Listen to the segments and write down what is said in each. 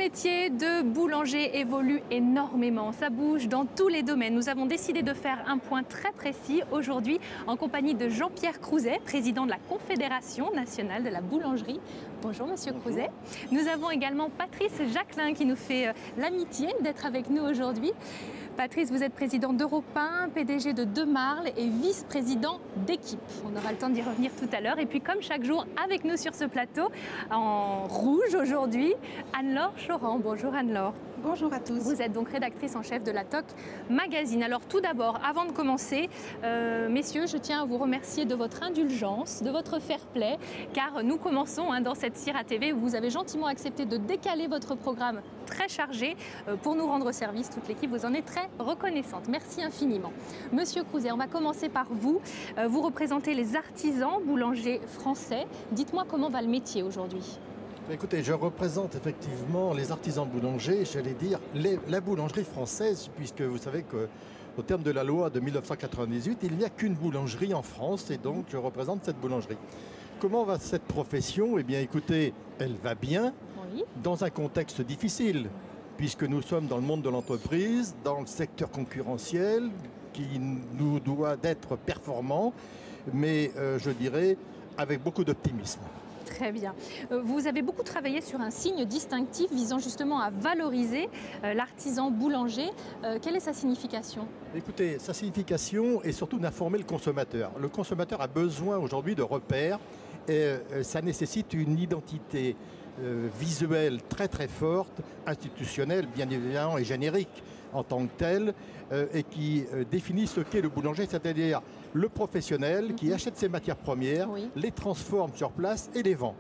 métier de boulanger évolue énormément, ça bouge dans tous les domaines. Nous avons décidé de faire un point très précis aujourd'hui en compagnie de Jean-Pierre Crouzet, président de la Confédération nationale de la boulangerie. Bonjour Monsieur Crouzet. Nous avons également Patrice Jacquelin qui nous fait l'amitié d'être avec nous aujourd'hui. Patrice, vous êtes président d'Europe 1, PDG de Demarle et vice-président d'Équipe. On aura le temps d'y revenir tout à l'heure. Et puis comme chaque jour, avec nous sur ce plateau, en rouge aujourd'hui, Anne-Laure Choran. Bonjour Anne-Laure. Bonjour à tous. Vous êtes donc rédactrice en chef de la TOC Magazine. Alors tout d'abord, avant de commencer, messieurs, je tiens à vous remercier de votre indulgence, de votre fair play, car nous commençons dans cette Sira TV où vous avez gentiment accepté de décaler votre programme très chargé pour nous rendre service. Toute l'équipe vous en est très reconnaissante. Merci infiniment. Monsieur Crouzet, on va commencer par vous. Vous représentez les artisans boulangers français. Dites-moi comment va le métier aujourd'hui ? Écoutez, je représente effectivement les artisans boulangers, j'allais dire la boulangerie française, puisque vous savez qu'au terme de la loi de 1998, il n'y a qu'une boulangerie en France et donc je représente cette boulangerie. Comment va cette profession? Eh bien écoutez, elle va bien, oui, dans un contexte difficile, puisque nous sommes dans le monde de l'entreprise, dans le secteur concurrentiel qui nous doit d'être performant, mais je dirais avec beaucoup d'optimisme. Très bien. Vous avez beaucoup travaillé sur un signe distinctif visant justement à valoriser l'artisan boulanger. Quelle est sa signification? Écoutez, sa signification est surtout d'informer le consommateur. Le consommateur a besoin aujourd'hui de repères et ça nécessite une identité visuelle très très forte, institutionnelle bien évidemment et générique en tant que telle, et qui définit ce qu'est le boulanger, c'est-à-dire le professionnel qui achète ses matières premières, oui, les transforme sur place et les vend.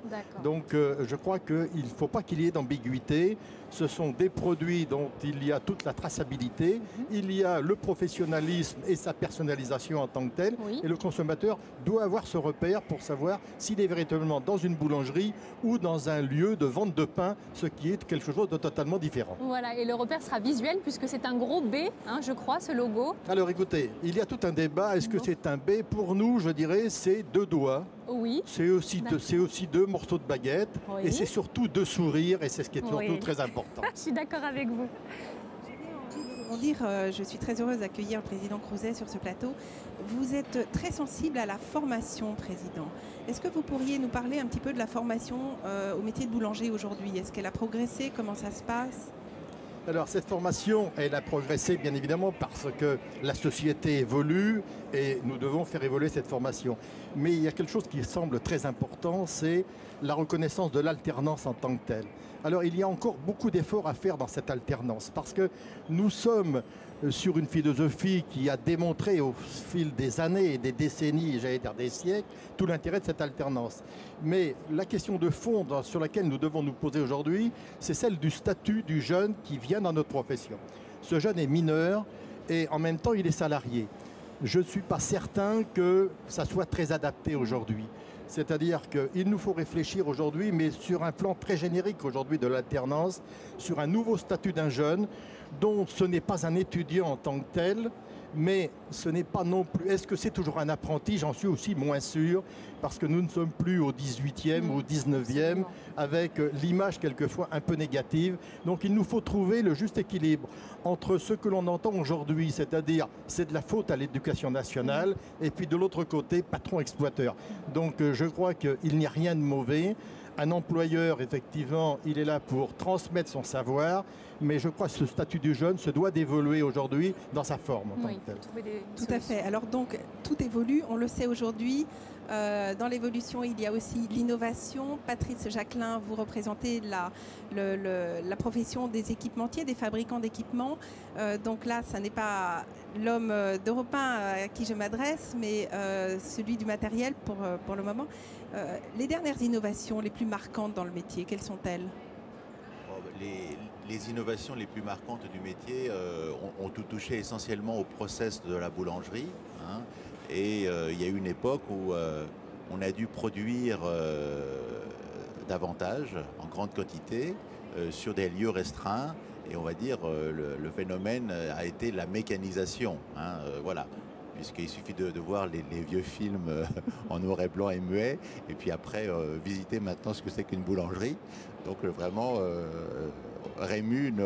Donc je crois qu'il ne faut pas qu'il y ait d'ambiguïté. Ce sont des produits dont il y a toute la traçabilité, il y a le professionnalisme et sa personnalisation en tant que tel, oui, et le consommateur doit avoir ce repère pour savoir s'il est véritablement dans une boulangerie ou dans un lieu de vente de pain, ce qui est quelque chose de totalement différent. Voilà, et le repère sera visuel puisque c'est un gros B, je crois, ce logo. Alors écoutez, il y a tout un débat. Est-ce que c'est un B? Pour nous, je dirais, c'est deux doigts. Oui. C'est aussi deux morceaux de baguette, oui, et c'est surtout deux sourires, et c'est ce qui est surtout, oui, très important. Je suis d'accord avec vous. Je suis très heureuse d'accueillir le président Crouzet sur ce plateau. Vous êtes très sensible à la formation, président. Est-ce que vous pourriez nous parler un petit peu de la formation au métier de boulanger aujourd'hui? Est-ce qu'elle a progressé? Comment ça se passe? Alors cette formation, elle a progressé bien évidemment parce que la société évolue et nous devons faire évoluer cette formation. Mais il y a quelque chose qui semble très important, c'est la reconnaissance de l'alternance en tant que telle. Alors il y a encore beaucoup d'efforts à faire dans cette alternance parce que nous sommes sur une philosophie qui a démontré au fil des années et des décennies, j'allais dire des siècles, tout l'intérêt de cette alternance. Mais la question de fond sur laquelle nous devons nous poser aujourd'hui, c'est celle du statut du jeune qui vient dans notre profession. Ce jeune est mineur et en même temps il est salarié. Je ne suis pas certain que ça soit très adapté aujourd'hui. C'est-à-dire qu'il nous faut réfléchir aujourd'hui, mais sur un plan très générique aujourd'hui de l'alternance, sur un nouveau statut d'un jeune dont ce n'est pas un étudiant en tant que tel, mais ce n'est pas non plus... Est-ce que c'est toujours un apprenti? J'en suis aussi moins sûr, parce que nous ne sommes plus au 18e ou au 19e, avec l'image quelquefois un peu négative. Donc il nous faut trouver le juste équilibre entre ce que l'on entend aujourd'hui, c'est-à-dire c'est de la faute à l'éducation nationale, et puis de l'autre côté, patron-exploiteur. Donc je crois qu'il n'y a rien de mauvais. Un employeur, effectivement, il est là pour transmettre son savoir, mais je crois que ce statut du jeune se doit d'évoluer aujourd'hui dans sa forme. Oui, tout à fait. Alors donc, tout évolue, on le sait aujourd'hui. Dans l'évolution, il y a aussi l'innovation. Patrice Jacquelin, vous représentez la profession des équipementiers, des fabricants d'équipements. Donc là, ce n'est pas l'homme d'Europe 1 à qui je m'adresse, mais celui du matériel pour le moment. Les dernières innovations les plus marquantes dans le métier, quelles sont-elles? Les innovations les plus marquantes du métier ont tout touché essentiellement au process de la boulangerie. Et il y a eu une époque où on a dû produire davantage, en grande quantité, sur des lieux restreints. Et on va dire, le phénomène a été la mécanisation. Voilà. puisqu'il suffit de voir les vieux films en noir et blanc et muet, et puis après visiter maintenant ce que c'est qu'une boulangerie. Donc vraiment, Rému ne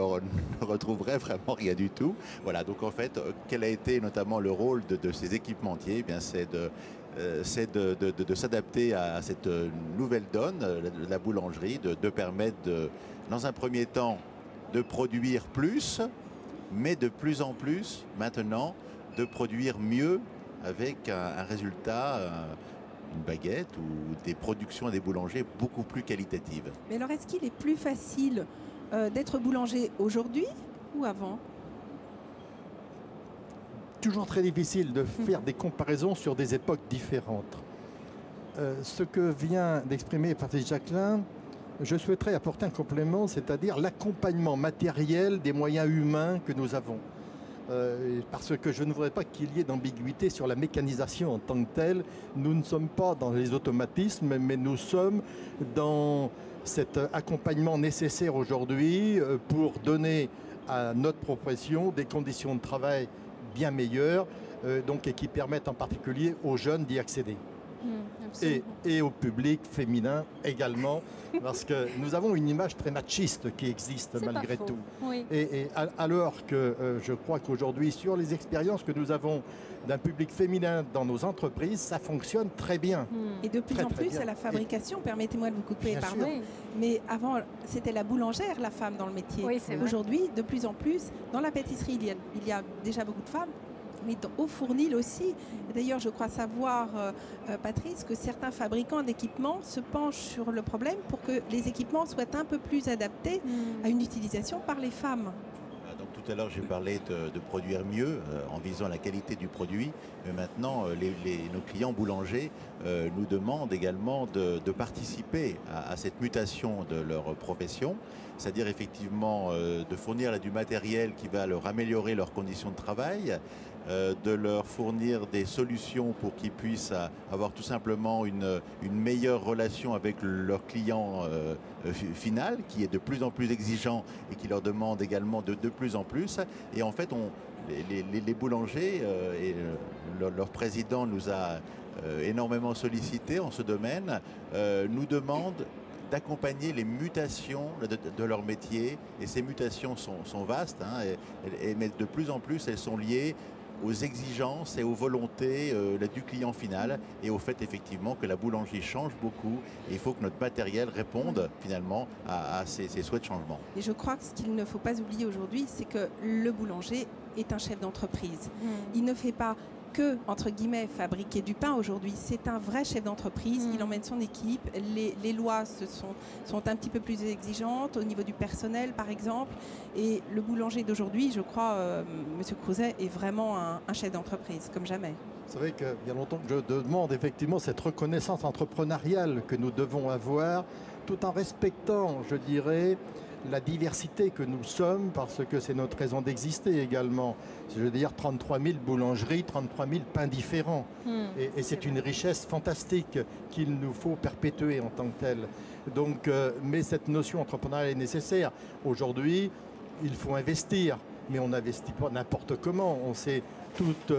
retrouverait vraiment rien du tout. Voilà, donc en fait, quel a été notamment le rôle de ces équipementiers? Eh bien, c'est de s'adapter à cette nouvelle donne, la boulangerie, de permettre, dans un premier temps, de produire plus, mais de plus en plus, maintenant, de produire mieux avec un résultat, une baguette ou des productions des boulangers beaucoup plus qualitatives. Mais alors, est-ce qu'il est plus facile d'être boulanger aujourd'hui ou avant? Toujours très difficile de faire des comparaisons sur des époques différentes. Ce que vient d'exprimer Patrice Jacquelin, je souhaiterais apporter un complément, c'est-à-dire l'accompagnement matériel des moyens humains que nous avons. Parce que je ne voudrais pas qu'il y ait d'ambiguïté sur la mécanisation en tant que telle. Nous ne sommes pas dans les automatismes, mais nous sommes dans cet accompagnement nécessaire aujourd'hui pour donner à notre profession des conditions de travail bien meilleures, et qui permettent en particulier aux jeunes d'y accéder. Et au public féminin également, parce que nous avons une image très machiste qui existe malgré tout. Oui. Alors que je crois qu'aujourd'hui, sur les expériences que nous avons d'un public féminin dans nos entreprises, ça fonctionne très bien. Et de plus en plus à la fabrication, permettez-moi de vous couper, bien pardon. Oui. Mais avant, c'était la boulangère, la femme dans le métier. Oui, c'est vrai. Aujourd'hui, de plus en plus, dans la pâtisserie, il y a déjà beaucoup de femmes. Mais au fournil aussi. D'ailleurs, je crois savoir, Patrice, que certains fabricants d'équipements se penchent sur le problème pour que les équipements soient un peu plus adaptés à une utilisation par les femmes. Donc, tout à l'heure, j'ai parlé de produire mieux en visant la qualité du produit. Mais maintenant, nos clients boulangers nous demandent également de participer à cette mutation de leur profession. C'est-à-dire effectivement de fournir du matériel qui va leur améliorer leurs conditions de travail, de leur fournir des solutions pour qu'ils puissent avoir tout simplement une meilleure relation avec leur client final, qui est de plus en plus exigeant et qui leur demande également de plus en plus. Et en fait, les boulangers et leur président nous a énormément sollicité en ce domaine, nous demandent d'accompagner les mutations de leur métier. Et ces mutations sont vastes, mais de plus en plus, elles sont liées aux exigences et aux volontés du client final et au fait effectivement que la boulangerie change beaucoup et il faut que notre matériel réponde finalement à ces souhaits de changement. Et je crois que ce qu'il ne faut pas oublier aujourd'hui, c'est que le boulanger est un chef d'entreprise. Il ne fait pas que, entre guillemets, fabriquer du pain aujourd'hui. C'est un vrai chef d'entreprise. Il emmène son équipe. Les lois sont un petit peu plus exigeantes au niveau du personnel, par exemple. Et le boulanger d'aujourd'hui, je crois, Monsieur Crouzet, est vraiment un chef d'entreprise, comme jamais. Vous savez qu'il y a longtemps que je demande effectivement cette reconnaissance entrepreneuriale que nous devons avoir, tout en respectant, je dirais, la diversité que nous sommes, parce que c'est notre raison d'exister également. Je veux dire 33 000 boulangeries, 33 000 pains différents. Et c'est une richesse fantastique qu'il nous faut perpétuer en tant que telle. Donc, mais cette notion entrepreneuriale est nécessaire. Aujourd'hui, il faut investir, mais on n'investit pas n'importe comment. On sait toutes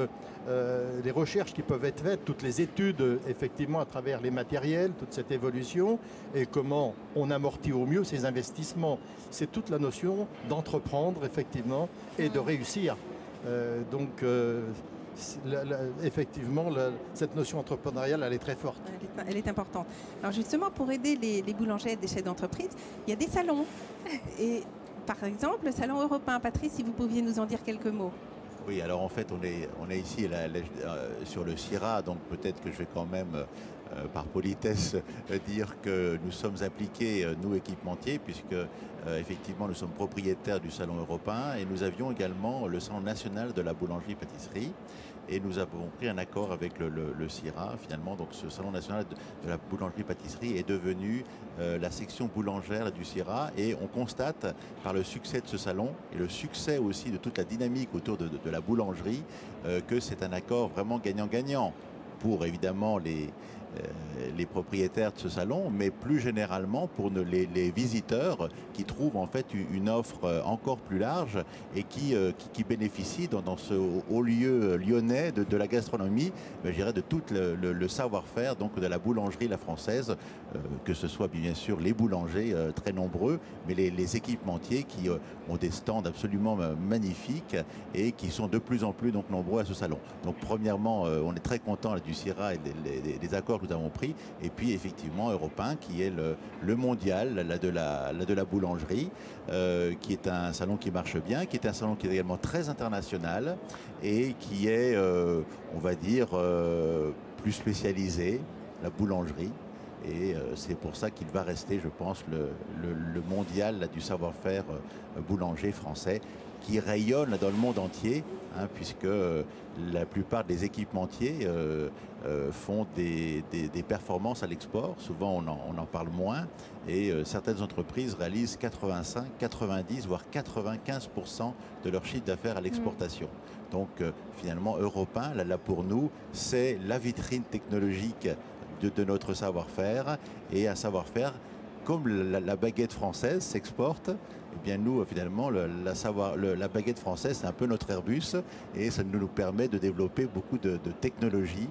les recherches qui peuvent être faites, toutes les études effectivement à travers les matériels, toute cette évolution et comment on amortit au mieux ces investissements. C'est toute la notion d'entreprendre effectivement et de réussir. Effectivement, cette notion entrepreneuriale, elle est très forte. Elle est importante. Alors justement, pour aider les boulangers des chefs d'entreprise, il y a des salons. Et par exemple, le salon européen. Patrice, si vous pouviez nous en dire quelques mots. Oui, alors en fait, on est ici sur le CIRA, donc peut-être que je vais quand même, par politesse, dire que nous sommes impliqués, nous équipementiers, puisque effectivement nous sommes propriétaires du Salon européen et nous avions également le Salon national de la boulangerie-pâtisserie. Et nous avons pris un accord avec le CIRA, finalement. Donc ce Salon national de la boulangerie-pâtisserie est devenu la section boulangère du CIRA. Et on constate, par le succès de ce salon, et le succès aussi de toute la dynamique autour de la boulangerie, que c'est un accord vraiment gagnant-gagnant. pour évidemment les propriétaires de ce salon, mais plus généralement pour les visiteurs qui trouvent en fait une offre encore plus large et qui bénéficient dans ce haut lieu lyonnais de la gastronomie, je dirais de tout le savoir-faire donc de la boulangerie la française, que ce soit bien sûr les boulangers très nombreux, mais les équipementiers qui ont des stands absolument magnifiques et qui sont de plus en plus donc nombreux à ce salon. Donc premièrement, on est très content du CIRA et des accords que nous avons pris, et puis effectivement Europe 1 qui est le mondial de la boulangerie, qui est un salon qui marche bien, qui est un salon qui est également très international et qui est, on va dire, plus spécialisé, la boulangerie. Et c'est pour ça qu'il va rester, je pense, le mondial du savoir-faire boulanger français qui rayonne dans le monde entier, puisque la plupart des équipementiers font des performances à l'export. Souvent, on en parle moins. Et certaines entreprises réalisent 85, 90, voire 95% de leur chiffre d'affaires à l'exportation. Donc, finalement, Europe 1, là pour nous, c'est la vitrine technologique de notre savoir-faire, et un savoir-faire comme la baguette française s'exporte. Eh bien nous finalement la baguette française c'est un peu notre Airbus, et ça nous permet de développer beaucoup de technologies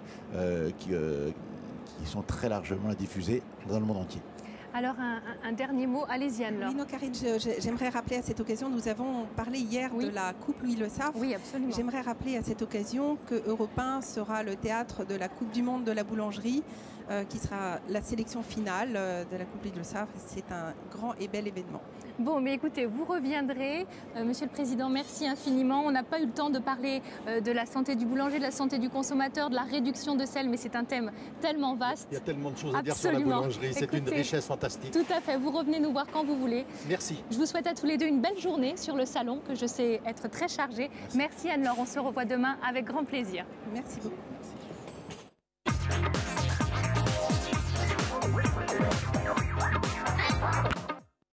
qui sont très largement diffusées dans le monde entier. Alors un dernier mot, allez-y Anne-Laure. Oui, Karine, j'aimerais rappeler à cette occasion, nous avons parlé hier de la Coupe Louis Le Safre. Oui, absolument. J'aimerais rappeler à cette occasion que Europe 1 sera le théâtre de la Coupe du Monde de la boulangerie, qui sera la sélection finale de la Coupe Louis Le Safre. C'est un grand et bel événement. Bon, mais écoutez, vous reviendrez. Monsieur le Président, merci infiniment. On n'a pas eu le temps de parler de la santé du boulanger, de la santé du consommateur, de la réduction de sel, mais c'est un thème tellement vaste. Il y a tellement de choses à dire sur la boulangerie. C'est une richesse fantastique. Tout à fait. Vous revenez nous voir quand vous voulez. Merci. Je vous souhaite à tous les deux une belle journée sur le salon, que je sais être très chargé. Merci Anne-Laure. On se revoit demain avec grand plaisir. Merci beaucoup.